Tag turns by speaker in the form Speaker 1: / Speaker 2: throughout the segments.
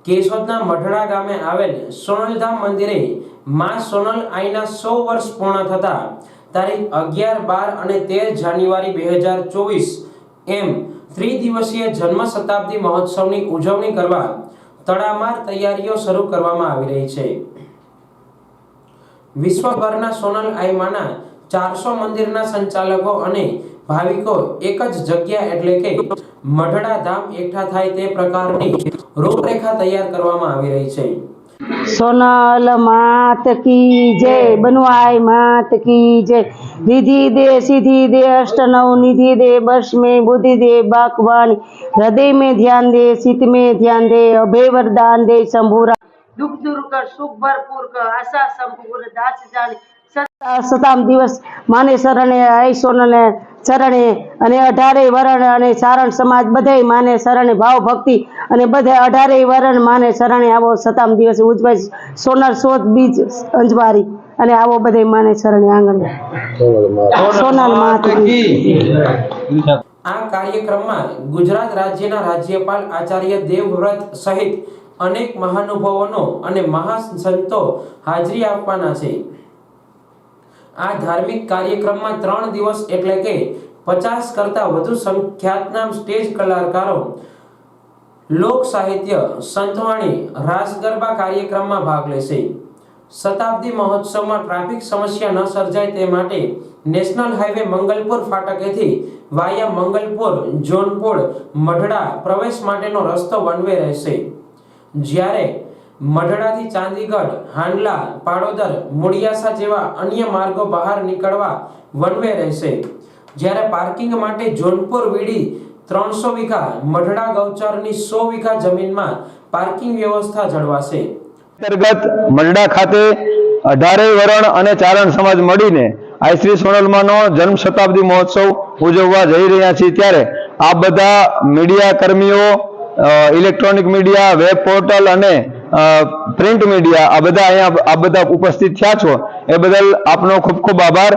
Speaker 1: કેશોદના મઢડા ગામે આવેલ સોનલધામ મંદિરે માં સોનલ આઈના 100 વર્ષ પૂર્ણ થતા તારીખ 11, 12 અને 13 જાન્યુઆરી 2024 એમ ત્રિદિવસીય જન્મ શતાબ્દી મહોત્સવની ઉજવણી કરવા તડામાર તૈયારીઓ શરૂ કરવામાં આવી રહી છે। વિશ્વભરના સોનલ આઈમાના 400 મંદિરના સંચાલકો અને ભાવિકો એક જ જગ્યા એટલે કે મઢડા ધામ એકઠા થાય તે પ્રકારની રૂપરેખા તૈયાર કરવામાં આવી રહી છે।
Speaker 2: सोनल मात की जय, बनवाई मात की जय। रिधि दे सिद्धि दे अष्ट नव निधि दे बस में बुद्धि दे बाकवाणी, हृदय में ध्यान दे चित्त में ध्यान दे, अभय वरदान दे शंभुरा, दुख दूर कर सुख भरपूर कर, आशा संपूर्ण दास जाने। सताम दिवस माने शरणे आई सोनल शरणे અને 18 વરણ અને સારણ સમાજ બધાય માને શરણે ભાવ ભક્તિ અને બધા 18 વરણ માને શરણે આવો સતામ દિવસે ઉજવાય સોનલ સોત બીજ અંજવારી અને આવો બધાય માને શરણે આંગણે સોનલ માતકી।
Speaker 1: આ કાર્યક્રમમાં ગુજરાત રાજ્યના રાજ્યપાલ આચાર્ય દેવવ્રત સહિત અનેક મહાનુભાવોનો અને મહાસંતો હાજરી આપવાના છે। આ ધાર્મિક કાર્યક્રમમાં 3 દિવસ એટલે કે 50 કરતા વધુ સંખ્યાતના સ્ટેજ કલાકારો, લોક સાહિત્ય, સંતવાણી, રાસ ગરબા કાર્યક્રમમાં ભાગ લેશે। શતાબ્દી મહોત્સવમાં ટ્રાફિક સમસ્યા ન સર્જાય તે માટે નેશનલ હાઈવે મંગલપુર ફાટકેથી વાયા મંગલપુર, જોનપુર, મઢડા પ્રવેશ માટેનો રસ્તો વન વે રહેશે, જ્યારે મઢડાથી ચાંદીગઢ, હાંડલા, પાડોદર, મુડિયાસા જેવા અન્ય માર્ગો બહાર નીકળવા વન વે રહેશે, જ્યારે પાર્કિંગ માટે જોનપુર વીડી 300 વીઘા, મઢડા ગૌચરની 100 વીઘા જમીનમાં પાર્કિંગ વ્યવસ્થા જળવાશે।
Speaker 3: અંતર્ગત મઢડા ખાતે 18 વરણ અને ચારણ સમાજ મળીને આ શ્રી સોનલમાનો જન્મ શતાબ્દી મહોત્સવ ઉજવવા જઈ રહ્યા છીએ, ત્યારે આ બધા મીડિયા કર્મીઓ, ઇલેક્ટ્રોનિક મીડિયા, વેબ પોર્ટલ અને પ્રિન્ટ મીડિયા આ બધા ઉપસ્થિત થયા છો એ બદલ આપનો ખૂબ ખૂબ આભાર।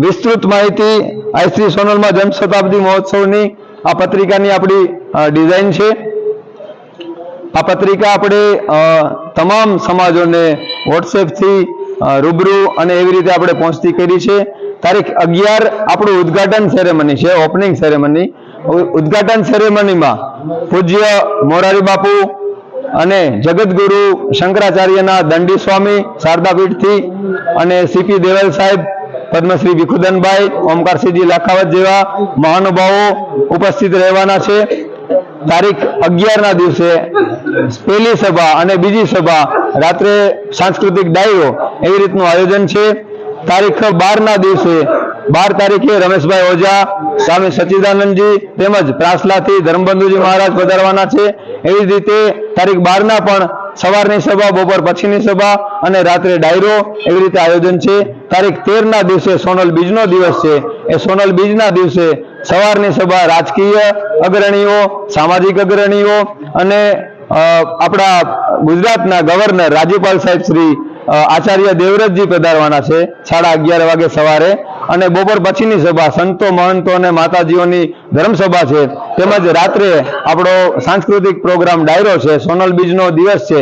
Speaker 3: વિસ્તૃત માહિતી આ શ્રી સોનલમાં જન્મ શતાબ્દી મહોત્સવની આ પત્રિકાની આપણી ડિઝાઇન છે। આ પત્રિકા આપણે તમામ સમાજોને વોટ્સએપથી રૂબરૂ અને એવી રીતે આપણે પહોંચતી કરી છે। તારીખ 11 આપણું ઉદ્ઘાટન સેરેમની છે, ઓપનિંગ સેરેમની। ઉદ્ઘાટન સેરેમનીમાં પૂજ્ય મોરારી બાપુ અને જગતગુરુ શંકરાચાર્યના દંડી સ્વામી શારદાપીઠથી અને સીપી દેવલ સાહેબ, પદ્મશ્રી ભીખુદનભાઈ, ઓમકારસિંહજી લાખાવત જેવા મહાનુભાવો ઉપસ્થિત રહેવાના છે। તારીખ 11 ના દિવસે પહેલી સભા અને બીજી સભા, રાત્રે સાંસ્કૃતિક ડાયરો, એવી રીતનું આયોજન છે। તારીખ 12 ના દિવસે 12 તારીખે રમેશભાઈ ઓઝા, સ્વામી સચ્ચિદાનંદજી તેમજ પ્રાસલાથી ધર્મબંધુજી મહારાજ પધારવાના છે। એવી જ રીતે તારીખ 12 ના પણ સવારની સભા, બપોર પછીની સભા અને રાત્રે ડાયરો, એવી રીતે આયોજન છે। તારીખ 13 ના દિવસે સોનલ બીજનો દિવસ છે। એ સોનલ બીજના દિવસે સવારની સભા રાજકીય અગ્રણીઓ, સામાજિક અગ્રણીઓ અને આપણા ગુજરાતના ગવર્નર રાજ્યપાલ સાહેબ શ્રી આચાર્ય દેવવ્રતજી પધારવાના છે 11:30 વાગે સવારે, અને બપોર પછીની સભા સંતો, મહંતો અને માતાજીઓની ધર્મસભા છે, તેમજ રાત્રે આપણો સાંસ્કૃતિક પ્રોગ્રામ ડાયરો છે। સોનલ બીજનો દિવસ છે।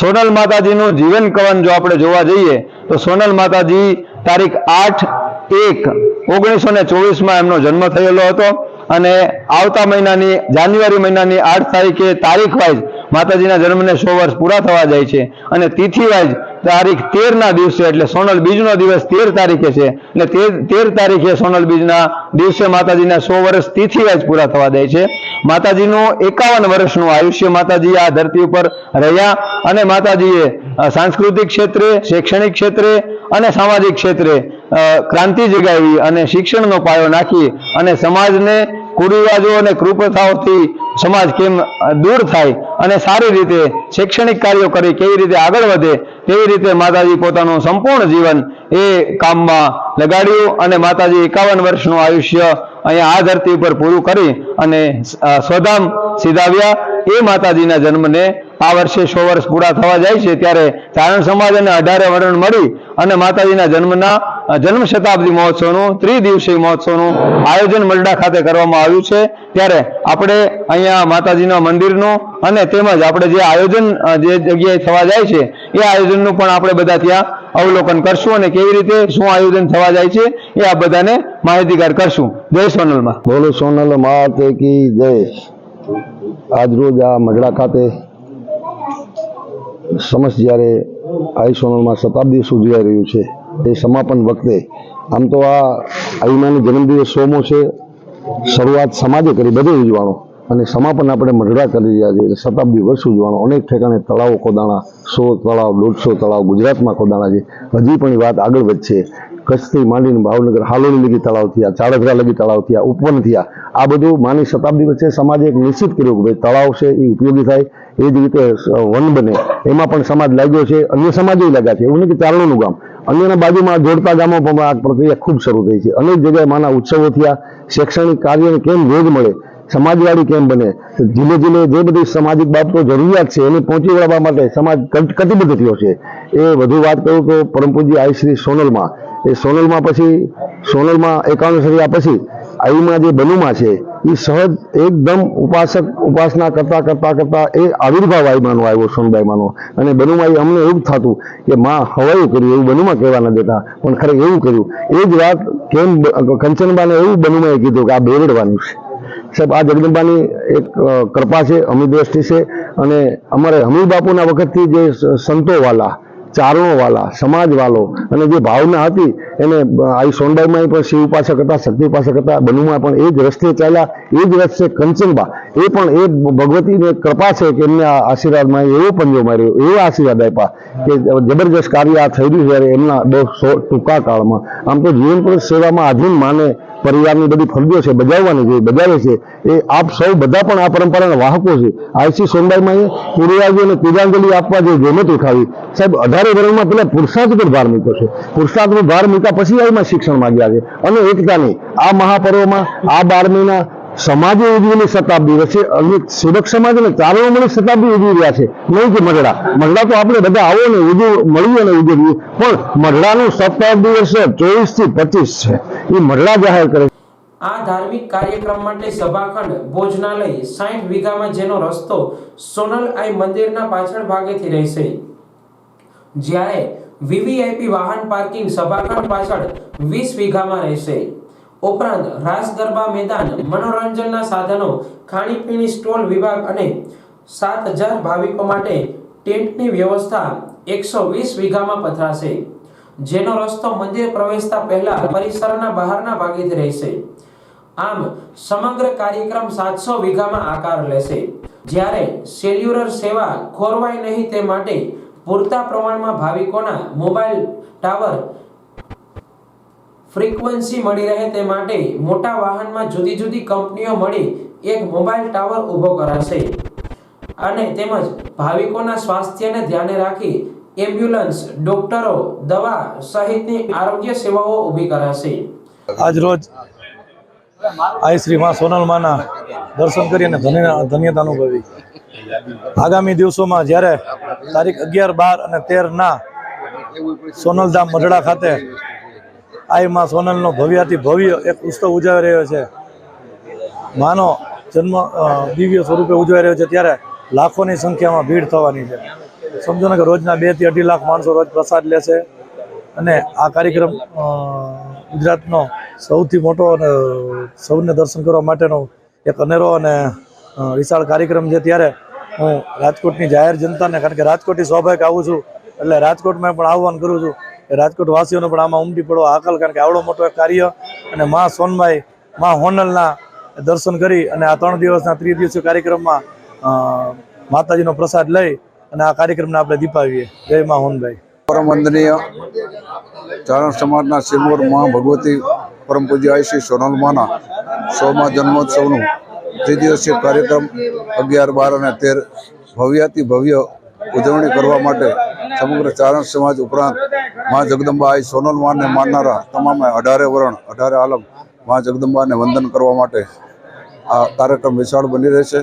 Speaker 3: સોનલ માતાજીનું જીવન કવન જો આપણે જોવા જઈએ તો સોનલ માતાજી તારીખ 8/1/1924 એમનો જન્મ થયેલો હતો અને આવતા મહિનાની જાન્યુઆરી મહિનાની 8 તારીખે તારીખ વાઇઝ માતાજીના જન્મને 100 વર્ષ પૂરા થવા જાય છે, અને તિથિ વાઇઝ તારીખ 13 ના દિવસે એટલે સોનલ બીજનો દિવસ 13 તારીખે છે, એટલે 13 તારીખે સોનલ બીજના દિવસે માતાજીના 100 વર્ષ તિથિ વાઇઝ પૂરા થવા જાય છે। માતાજીનું 51 વર્ષનું આયુષ્ય માતાજી આ ધરતી ઉપર રહ્યા અને માતાજીએ સાંસ્કૃતિક ક્ષેત્રે, શૈક્ષણિક ક્ષેત્રે અને સામાજિક ક્ષેત્રે ક્રાંતિ જગાવી અને શિક્ષણનો પાયો નાખી અને સમાજને કુરિવાજો અને કુપ્રથાઓથી સમાજ કેમ દૂર થાય અને સારી રીતે શૈક્ષણિક કાર્યો કરી કેવી રીતે આગળ વધે તેવી રીતે માતાજી પોતાનું સંપૂર્ણ જીવન એ કામમાં લગાડ્યું અને માતાજી 51 વર્ષનું આયુષ્ય અહીંયા આ ધરતી ઉપર પૂરું કરી અને સ્વધામ સીધાવ્યા। એ માતાજીના જન્મને આ વર્ષે 100 વર્ષ પૂરા થવા જાય છે ત્યારે ચારણ સમાજ અને 18 વરણ મળી અને માતાજીના જન્મ શતાબ્દી મહોત્સવનું ત્રિદિવસીય મહોત્સવનું આયોજન મલડા ખાતે કરવામાં આવ્યું છે। ત્યારે આપણે અહીંયા માતાજીના મંદિરનું અને તેમજ આપણે જે આયોજન જે જગ્યાએ થવા જાય છે એ આયોજનનું પણ આપણે બધા ત્યાં અવલોકન કરશું અને કેવી રીતે શું આયોજન થવા જાય છે એ આ બધાને માહિતીગાર કરશું। જય સોનલમાં।
Speaker 4: બોલો સોનલ માત કી જય। આજ રોજ આ મગડા ખાતે સમસ્ત જ્યારે આઈ સોનલમાં શતાબ્દી ઉજવાઈ રહ્યું છે એ સમાપન વખતે આમ તો આ આઈમાનો જન્મદિવસ 100મો છે, શરૂઆત સમાજે કરી બધે ઉજવાનો અને સમાપન આપણે મગડા કરી રહ્યા છે એટલે શતાબ્દી વર્ષ ઉજવાનો। અનેક ઠેકાણે તળાવો ખોદાણા, 100 તળાવ 150 તળાવ ગુજરાતમાં ખોદાણા છે। હજી પણ વાત આગળ વધશે। કચ્છથી માંડીને ભાવનગર હાલોલી લગી તળાવ થયા, ચાળધરા લગી તળાવ થયા, ઉપવન થયા। આ બધું માની શતાબ્દી વચ્ચે સમાજે એક નિશ્ચિત કર્યું કે ભાઈ તળાવ છે એ ઉપયોગી થાય, એ જ રીતે વન બને એમાં પણ સમાજ લાગ્યો છે। અન્ય સમાજો લાગ્યા છે, એવું નહીં કે ચારણોનું ગામ, અન્યના બાજુમાં જોડતા ગામો પણ આ પ્રક્રિયા ખૂબ શરૂ થઈ છે। અનેક જગ્યાએ માના ઉત્સવો થયા। શૈક્ષણિક કાર્યને કેમ વેગ મળે, સમાજવાળી કેમ બને, જિલ્લે જિલ્લે જે બધી સામાજિક બાબતો જરૂરિયાત છે એને પહોંચી વળવા માટે સમાજ કટિબદ્ધ થયો છે। એ વધુ વાત કરું તો પરમ પૂજ્ય આઈ શ્રી સોનલમાં, એ સોનલમાં પછી સોનલમાં 51 સરિયા પછી આઈમાં જે બનુમાં છે એ સહજ એકદમ ઉપાસના કરતા એ આવિર્ભાવ આઈમાનો આવ્યો, સોનબાઈમાંનો। અને બનુમાં અમને એવું થતું કે માં હવાયું કર્યું એવું બનુમાં કહેવા ન દેતા, પણ ખરેખર એવું કર્યું। એ જ વાત કેમ કંચનબાને એવું બનુમાં કીધું કે આ બેરડવાનું છે। સાહેબ આ જગદંબાની એક કૃપા છે, અમી દ્રષ્ટિ છે। અને અમારે હમીર બાપુના વખતથી જે સંતોવાલા, ચારણોવાલા, સમાજવાલો અને જે ભાવના હતી એને આઈ સોનબાઈમાં પણ શિવ ઉપાસક હતા, શક્તિ ઉપાસક હતા, બનુમાં પણ એ જ રસ્તે ચાલ્યા। એ જ રસ્તે કંચનબા, એ પણ એ ભગવતીની કૃપા છે કે એમને આશીર્વાદમાં એવો પંજો માર્યો, એવા આશીર્વાદ આપ્યા કે જબરજસ્ત કાર્ય આ થઈ રહ્યું છે એમના બહુ ટૂંકા કાળમાં। આમ તો જીવનપુરુષ સેવામાં આધીન માને પરિવારની બધી ફરજો છે બજાવવાની છે, બજાવે છે। એ આપ સૌ બધા પણ આ પરંપરાના વાહકો છે। આઈસી સોનબાઈમાં એ પૂર્વજોને પૂજાંજલિ આપવા જે જહેમત ઉઠાવી, સાહેબ 18 વરણમાં પેલા પુરુષાર્થ પર ભાર મૂક્યો છે। પુરુષાર્થ પર ભાર મૂક્યા પછી આમાં શિક્ષણ માંગ્યા છે અને એકતાની આ મહાપર્વમાં આ 12 મહિના સમાજે ઉજવેલી શતાબ્દી વચ્ચે અનેક સેવક સમાજ અને ચારણો મળી શતાબ્દી ઉજવી રહ્યા છે, નહીં કે મઢડા તો આપણે બધા આવો ને મળીએ અને ઉજવીએ, પણ મઢડાનું શતાબ્દી વર્ષ 24 થી 25 છે એ મઢડા જાહેર કરે।
Speaker 1: આ ધાર્મિક કાર્યક્રમ માટે સભાખંડ ભોજનાલય 60 વીઘામાં, જેનો રસ્તો સોનલ આઈ મંદિરના પાછળ ભાગેથી રહેશે, જ્યારે વીવીઆઈપી વાહન પાર્કિંગ સભાખંડ પાછળ 20 વીઘામાં રહેશે। ઉપરાંત રાસ ગરબા મેદાન, મનોરંજનના સાધનો, ખાણીપીણી સ્ટોલ વિભાગ અને 7000 ભાવિકો માટે ટેન્ટની વ્યવસ્થા 120 વીઘામાં પથરાશે, જેનો રસ્તો મંદિર પ્રવેશતા પહેલા પરિસરના બહારના ભાગેથી રહેશે। આમ સમગ્ર કાર્યક્રમ 700 વીઘામાં આકાર લેશે, જ્યારે સેલ્યુલર સેવા ખોરવાય નહીં તે માટે પૂરતા પ્રમાણમાં ભાવિકોના મોબાઈલ ટાવર ફ્રીક્વન્સી મળી રહે તે માટે મોટા વાહનમાં જુદી જુદી કંપનીઓ મળી એક મોબાઈલ ટાવર ઊભો કરાશે અને તેમજ ભાવિકોના સ્વાસ્થ્યને ધ્યાને રાખી એમ્બ્યુલન્સ, ડોક્ટરો, દવા સહિતની આરોગ્ય સેવાઓ ઊભી કરાશે।
Speaker 5: આજ રોજ આઈ શ્રી માં સોનલમાના દર્શન કરી અને ધન્યતા અનુભવી। આગામી દિવસોમાં જ્યારે તારીખ 11, 12 અને 13 સોનલધામ મઢડા ખાતે આઈ માં સોનલનો ભવ્યાથી ભવ્ય એક ઉત્સવ ઉજવાઈ રહ્યો છે। માનો જન્મ દિવ્ય સ્વરૂપે ઉજવાઈ રહ્યો છે, ત્યારે લાખોની સંખ્યામાં ભીડ થવાની છે। સમજો ને કે રોજના 2 થી 2.5 લાખ માણસો રોજ પ્રસાદ લેશે અને આ કાર્યક્રમ ગુજરાતનો સૌથી મોટો અને સૌને દર્શન કરવા માટેનો એક અનેરો અને વિશાળ કાર્યક્રમ છે। ત્યારે હું રાજકોટની જાહેર જનતાને, કારણ કે રાજકોટથી સ્વાભાવિક આવું છું એટલે રાજકોટમાં પણ આહ્વાન કરું છું કે રાજકોટ વાસીઓને પણ આમાં ઉમટી પડવા હાકલ, કારણ કે આવડો મોટો એક કાર્ય અને મા સોનબાઈ, મા હોનલના દર્શન કરી અને આ 3 દિવસના ત્રિદિવસીય કાર્યક્રમમાં માતાજીનો પ્રસાદ લઈ અને આ કાર્યક્રમને આપણે દીપાવીએ। જય મા હોનબાઈ।
Speaker 6: પરમ વંદનીય ચારણ સમાજના સિરમોર મા ભગવતી પરમ પૂજ્ય આઈ શ્રી સોનલમાના 100મા જન્મોત્સવનું ત્રિદિવસીય કાર્યક્રમ 11, 12 અને 13 ભવ્યાતિ ભવ્ય ઉજવણી કરવા માટે સમગ્ર ચારણ સમાજ ઉપરાંત મા જગદંબા આઈ સોનલમાને માનનારા તમામ 18 વરણ 18 આલમ મા જગદંબાને વંદન કરવા માટે આ કાર્યક્રમ વિશાળ બની રહેશે।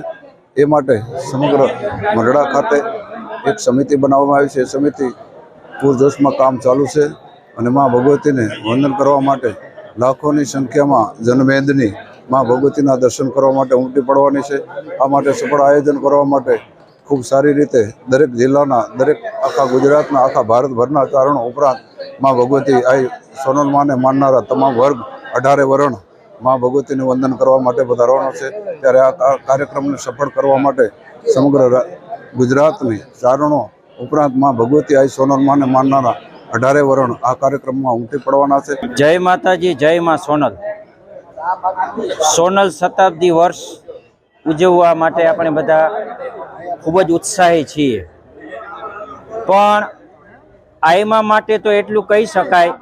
Speaker 6: એ માટે સમગ્ર મરડા ખાતે એક સમિતિ બનાવવામાં આવી છે. એ સમિતિ પૂરજોશમાં કામ ચાલુ છે અને મા ભગવતીને વંદન કરવા માટે લાખોની સંખ્યામાં જનમેદની મા ભગવતીના દર્શન કરવા માટે ઉમટી પડવાની છે. આ માટે સફળ આયોજન કરવા માટે ખૂબ સારી રીતે દરેક જિલ્લાના, દરેક આખા ગુજરાતના, આખા ભારતભરના ચારણો ઉપરાંત મા ભગવતી સોનલમાને માનનારા તમામ વર્ગ 18 વરણ મા ભગવતીને વંદન કરવા માટે પધારવાનો છે. ત્યારે આ કાર્યક્રમને સફળ કરવા માટે સમગ્ર ગુજરાતની ચારણો ઉપરાંત મા ભગવતી સોનલમાને માનનારા 18 વરણ આ કાર્યક્રમમાં ઉમટી પડવાના છે.
Speaker 7: જય માતાજી, જય માં સોનલ. સોનલ શતાબ્દી વર્ષ ઉજવવા માટે આપણે બધા ખૂબ જ ઉત્સાહી છીએ, પણ આઈમા માટે તો એટલું કહી શકાય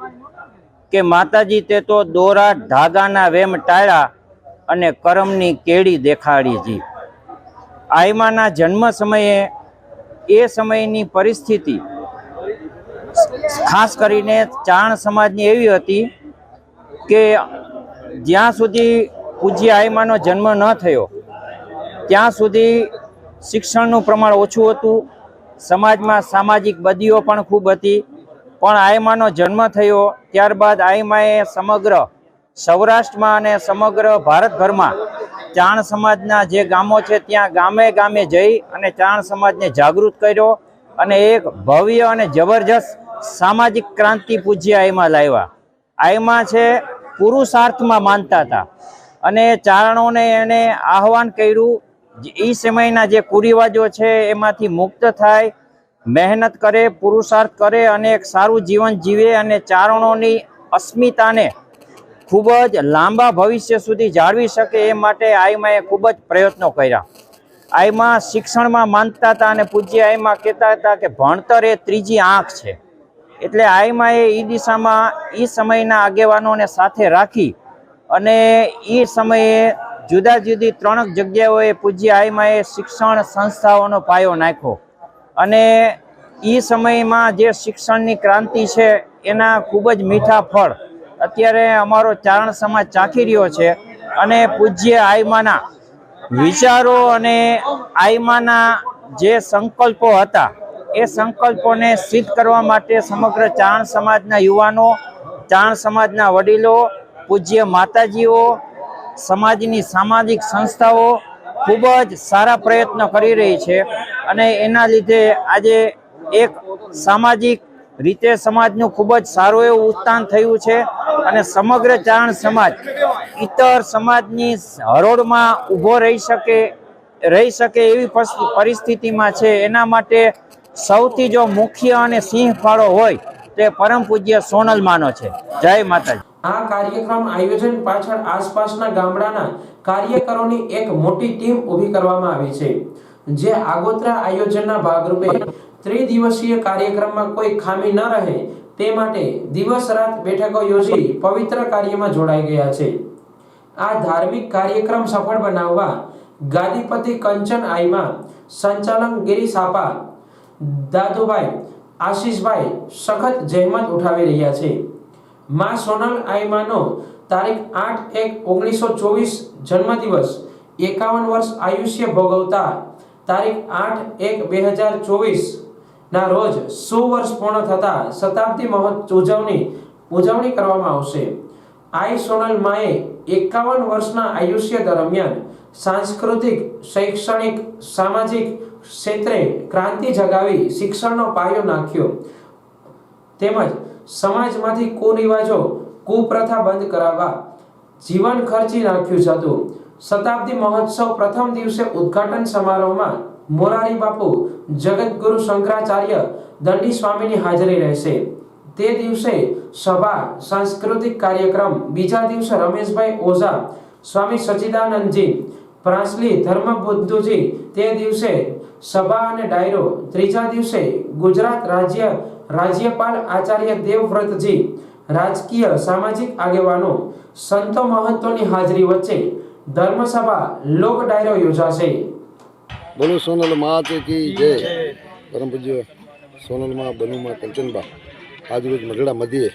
Speaker 7: કે માતાજી તે તો દોરા ધાગાના વેમ ટાળ્યા અને કરમની કેડી દેખાડી જી. આઈમાના જન્મ સમયે એ સમયની પરિસ્થિતિ ખાસ કરીને ચારણ સમાજની એવી હતી કે જ્યાં સુધી પૂજ્ય આઈમાનો જન્મ ન થયો ત્યાં સુધી શિક્ષણનું પ્રમાણ ઓછું હતું, સમાજમાં સામાજિક બદીઓ પણ ખૂબ હતી. પણ આઈમાનો જન્મ થયો ત્યારબાદ આઈમાએ સમગ્ર સૌરાષ્ટ્રમાં અને સમગ્ર ભારતભરમાં ચારણ સમાજના જે ગામો છે ત્યાં ગામે ગામે જઈ અને ચારણ સમાજને જાગૃત કર્યો અને એક ભવ્ય અને જબરજસ્ત સામાજિક ક્રાંતિ પૂજ્ય આઈમા લાવ્યા. આઈમા છે પુરુષાર્થમાં માનતા હતા અને ચારણોને એને આહવાન કર્યું એ સમયના જે કુરિવાજો છે એમાંથી મુક્ત થાય, મહેનત કરે, પુરુષાર્થ કરે અને એક સારું જીવન જીવે અને ચારણોની અસ્મિતાને ખૂબ જ લાંબા ભવિષ્ય સુધી જાળવી શકે એ માટે આઈમાએ ખૂબ જ પ્રયત્નો કર્યા. આઈમા શિક્ષણમાં માનતા હતા અને પૂજ્ય આઈમા કહેતા હતા કે ભણતર એ ત્રીજી આંખ છે. એટલે આઈમાએ એ દિશામાં એ સમયના આગેવાનોને સાથે રાખી અને એ સમયે જુદા જુદી 3 જગ્યાઓએ પૂજ્ય આઈમાએ શિક્ષણ સંસ્થાઓનો પાયો નાખ્યો અને એ સમયમાં જે શિક્ષણની ક્રાંતિ છે એના ખૂબ જ મીઠા ફળ અત્યારે અમારો ચારણ સમાજ ચાખી રહ્યો છે. અને પૂજ્ય આઈમાના વિચારો અને આઈમાના જે સંકલ્પો હતા એ સંકલ્પોને સિદ્ધ કરવા માટે સમગ્ર ચારણ સમાજના યુવાનો, ચારણ સમાજના વડીલો, પૂજ્ય માતાજીઓ, સમાજની સામાજિક સંસ્થાઓ ખૂબ જ સારા પ્રયત્નો કરી રહી છે અને એના લીધે આજે એક સામાજિક રીતે સમાજનું ખૂબ જ સારું એવું ઉત્થાન થયું છે અને સમગ્ર ચારણ સમાજ ઇતર સમાજની હરોળમાં ઊભો રહી શકે એવી પરિસ્થિતિમાં છે. એના માટે સૌથી જો મુખ્ય અને સિંહ ફાળો હોય તે પરમ પૂજ્ય સોનલમાનો છે. જય માતાજી.
Speaker 1: આ કાર્યક્રમ આયોજન પાછળ આસપાસના ગામડાના કાર્યકરોની એક મોટી ટીમ ઊભી કરવામાં આવી છે, જે આગોતરા આયોજનના ભાગરૂપે ત્રિદિવસીય કાર્યક્રમમાં કોઈ ખામી ન રહે તે માટે દિવસ રાત બેઠકો યોજી પવિત્ર કાર્યમાં જોડાઈ ગયા છે. આ ધાર્મિક કાર્યક્રમ સફળ બનાવવા ગાદીપતિ કંચન આઈમા, સંચાલક ગિરીશ આપા, દાદુભાઈ, આશીષભાઈ સખત જહેમત ઉઠાવી રહ્યા છે. માં સોનલ આઈમાનો તારીખ 8/1/1924 જન્મદિવસ 51 વર્ષ આયુષ્ય ભોગવતા તારીખ 8/1/2024 ના રોજ 100 વર્ષ પૂર્ણ થતા શતાબ્દી ઉજવણી કરવામાં આવશે. આઈ સોનલ માએ 51 વર્ષના આયુષ્ય દરમિયાન સાંસ્કૃતિક, શૈક્ષણિક, સામાજિક ક્ષેત્રે ક્રાંતિ જગાવી શિક્ષણનો પાયો નાખ્યો તેમજ સમાજમાંથી કુરિવાજો, કુપ્રથા બંધ કરાવવા જીવન ખર્ચી નાખ્યું હતું. શતાબ્દી મહોત્સવ પ્રથમ દિવસે ઉદ્ઘાટન સમારોહમાં મોરારી બાપુ, જગતગુરુ શંકરાચાર્ય દંડી સ્વામીની હાજરી રહેશે. તે દિવસે સભા, સાંસ્કૃતિક કાર્યક્રમ, બીજા દિવસે રમેશભાઈ ઓઝા, સ્વામી સચ્ચિદાનંદજી, પ્રાસલી ધર્મબુદ્ધુજી, તે દિવસે સભા અને ડાયરો, ત્રીજા દિવસે ગુજરાત રાજ્યપાલ આચાર્ય દેવવ્રતજી, રાજકીય સામાજિક આગેવાનો, સંતો મહંતોની હાજરી વચ્ચે ધર્મસભા, લોક ડાયરો યોજાશે.
Speaker 4: બોલો સોનલ માત કી જય. પરમ પૂજ્ય સોનલમાં બનુમાં કંચનબા આજરોજ મઢડા મધ્યે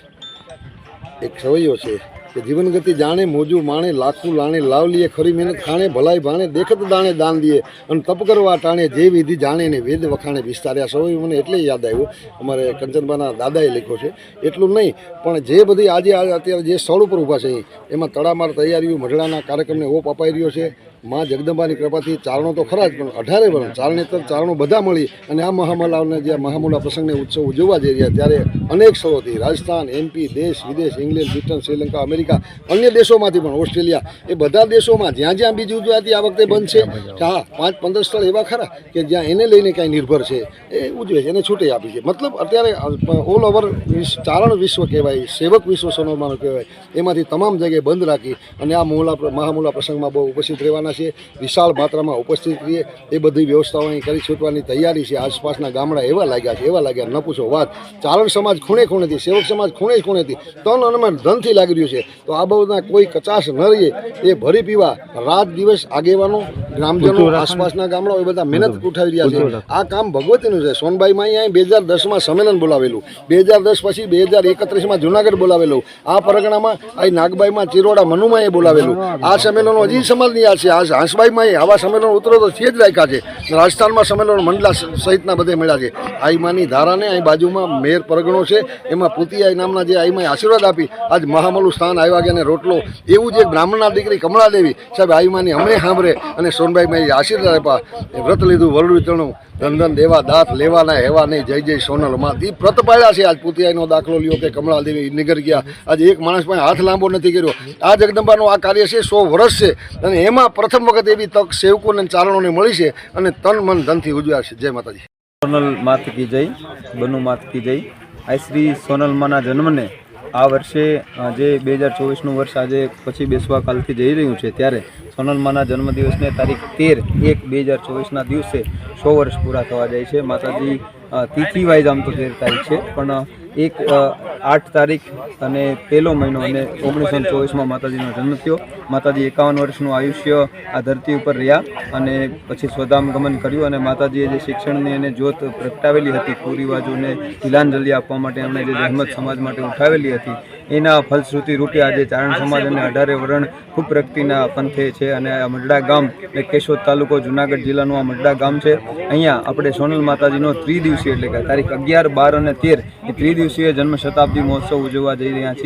Speaker 4: એક સવૈયો છે કે જીવન ગતિ જાણે મોજું માણે લાખું લાણે લાવ લીએ ખરી મહેનત ખાણે ભલાઈ ભાણે દેખત દાણે દાન દીએ અને તપ કરવા ટાણે જે વિધિ જાણે ને વેદ વખાણે વિસ્તાર્યા સૌ મને એટલે યાદ આવ્યું અમારે કંચનબાના દાદાએ લખ્યો છે એટલું નહીં પણ જે બધી આજે અત્યારે જે સ્થળ ઉપર ઊભા છે એમાં તડામાર તૈયારીઓ મઢડાના કાર્યક્રમને ઓપ અપાઈ રહ્યો છે માં જગદંબાની કૃપાથી ચારણો તો ખરા જ પણ 18 વર્ષ ચારણેતર ચારણો બધા મળી અને આ મહામલાઓને જે મહામુલા પ્રસંગને ઉત્સવ ઉજવવા જઈ રહ્યા ત્યારે અનેક સ્થળોથી રાજસ્થાન MP દેશ વિદેશ ઇંગ્લેન્ડ બ્રિટન શ્રીલંકા અમેરિકા અન્ય દેશોમાંથી પણ ઓસ્ટ્રેલિયા એ બધા દેશોમાં જ્યાં જ્યાં બીજી ઉજવાતી આ વખતે બંધ છે કે હા 5-15 સ્થળ એવા ખરા કે જ્યાં એને લઈને કાંઈ નિર્ભર છે એ ઉજવે છે એને છૂટે આપી છે મતલબ અત્યારે ઓલ ઓવર ચારણ વિશ્વ કહેવાય સેવક વિશ્વ સોનલમાનો કહેવાય એમાંથી તમામ જગ્યાએ બંધ રાખી અને આ મહામુલા પ્રસંગમાં બહુ ઉપસ્થિત રહેવાના છે વિશાળ માત્રામાં ઉપસ્થિત રહીએ એ બધી વ્યવસ્થાઓ અહીં કરી છૂટવાની તૈયારી છે આસપાસના ગામડા એવા લાગ્યા ન પૂછો વાત ચારણ સમાજ ખૂણે ખૂણેથી સેવક સમાજ ખૂણે ખૂણેથી તન અને ધનથી લાગી રહ્યું છે તો આ બાબતના કોઈ કચાશ ન રહીએ એ ભરી પીવા રાત દિવસ આગેવાનો ગ્રામજનો આસપાસના ગામડાઓ એ બધા મહેનત ઉઠાવી રહ્યા છે આ કામ ભગવતીનું છે સોનબાઈમાં અહીં 2010માં સંમેલન બોલાવેલું 2010 પછી 2031માં જુનાગઢ બોલાવેલું આ પરગણામાં અહીં નાગબાઈમાં ચિરોડા મનુમાં એ બોલાવેલું આ સંમેલનો હજી સમાજની યાદ છે આ હાંસબાઈમાં આવા સંમેલનો ઉતરો તો છે જ રાખ્યા છે રાજસ્થાનમાં સંમેલનો મંડલા સહિતના બધે મળ્યા છે આઈમાની ધારાને અહીં બાજુમાં મેર પરગણો છે એમાં પુતિયાઈ નામના જે આઈમાં આશીર્વાદ આપી આજ મહામલું સ્થાન આવ્યા ગયા ને રોટલો એવું જે બ્રાહ્મણના દીકરી કમળાદેવી સાહેબ આઈમાની હમણે સાંભળે અને સોનબાઈમાં આશીર્વાદ આપ્યા વ્રત લીધું વરડું વિતરણું ધન દેવા દાંત લેવાના હેવા નહીં જય જય સોનલમાં એ વ્રત પાડ્યા છે આજ પુતિયાઈનો દાખલો લ્યો કે કમળાદેવી નિગર ગયા આજે એક માણસ પાસે હાથ લાંબો નથી કર્યો આ જગદંબાનું આ કાર્ય છે 100 વર્ષ છે અને એમાં પ્રથમ વખત એવી તક સેવકોને ચારણોને મળી છે અને તન મન ધનથી ઉજવ્યા છે જય માતાજી
Speaker 8: સોનલ માત કી જય બનુ માત કી જય આ શ્રી સોનલમાના જન્મને આ વર્ષે જે 2024નું વર્ષ આજે પછી બેસવા કાલથી જઈ રહ્યું છે ત્યારે સોનલમાના જન્મદિવસને તારીખ 13/1/2024ના દિવસે 100 વર્ષ પૂરા થવા જાય છે માતાજી તિથિ વાઇઝ આમ તો 13 તારીખ છે પણ 8 તારીખ અને 1લો મહિનો અને 1924માં માતાજીનો જન્મ થયો માતાજી 51 વર્ષનું આયુષ્ય આ ધરતી ઉપર રહ્યા અને પછી સ્વધામ ગમન કર્યું અને માતાજીએ જે શિક્ષણની અને જ્યોત પ્રગટાવેલી હતી કુરિવાજોને તિલાંજલિ આપવા માટે એમણે જે જહેમત સમાજ માટે ઉઠાવેલી હતી એના ફલશ્રુતિ રૂપે આજે ચારણ સમાજ અને 18 વરણ ખૂબ પ્રગતિના પંથે છે અને આ મઢડા ગામ એટલે કેશોદ તાલુકો જુનાગઢ જિલ્લાનું આ મઢડા ગામ છે અહીંયા આપણે સોનલ માતાજીનો ત્રિદિવસીય એટલે કે તારીખ 11, 12 અને 13 એ ત્રિદિવસીય જન્મ શતાબ્દી મહોત્સવ ઉજવવા જઈ રહ્યા છીએ।